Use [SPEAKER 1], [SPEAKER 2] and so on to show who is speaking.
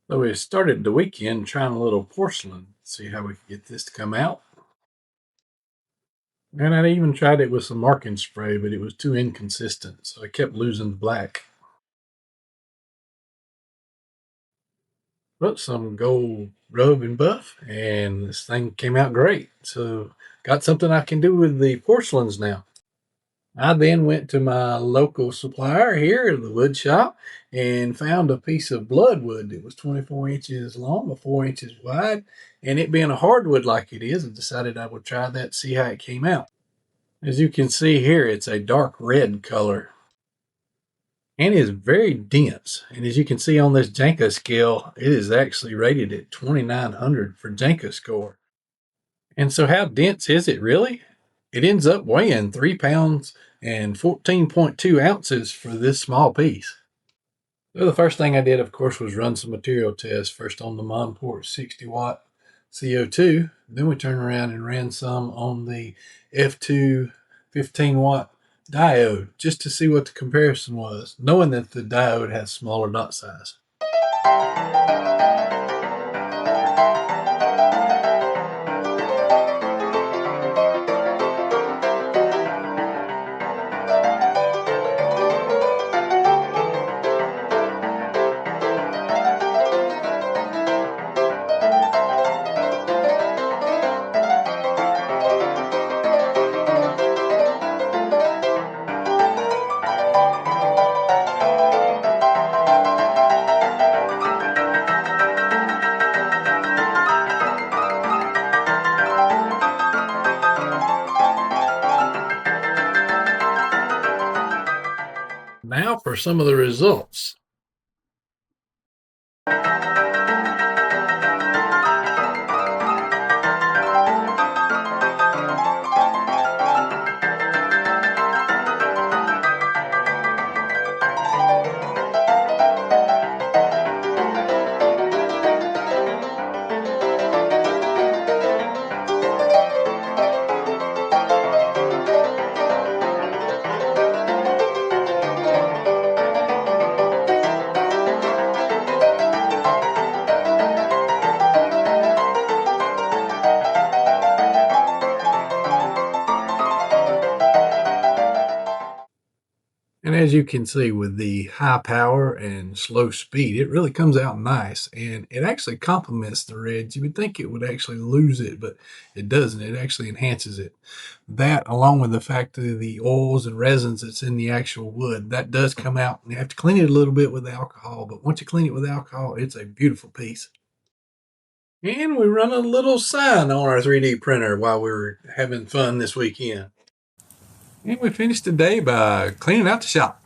[SPEAKER 1] So we started the weekend trying a little porcelain, see how we could get this to come out. And I even tried it with some marking spray, but it was too inconsistent, so I kept losing the black. But some gold rub and buff, and this thing came out great. So got something I can do with the porcelains now. I then went to my local supplier here, the wood shop, and found a piece of bloodwood that was 24 inches long, or 4 inches wide. And it being a hardwood like it is, I decided I would try that, see how it came out. As you can see here, it's a dark red color and is very dense. And as you can see on this Janko scale, it is actually rated at 2900 for Janko score. And so how dense is it really? It ends up weighing 3 pounds and 14.2 ounces for this small piece. So the first thing I did, of course, was run some material tests, first on the Monport 60 watt CO2. Then we turned around and ran some on the F2 15 watt diode just to see what the comparison was, knowing that the diode has smaller dot size. Now for some of the results. And as you can see, with the high power and slow speed, it really comes out nice, and it actually complements the reds. You would think it would actually lose it, but it doesn't. It actually enhances it. That, along with the fact that the oils and resins that's in the actual wood, that does come out. You have to clean it a little bit with alcohol, but once you clean it with alcohol, it's a beautiful piece. And we run a little sign on our 3D printer while we were having fun this weekend. And we finished the day by cleaning out the shop.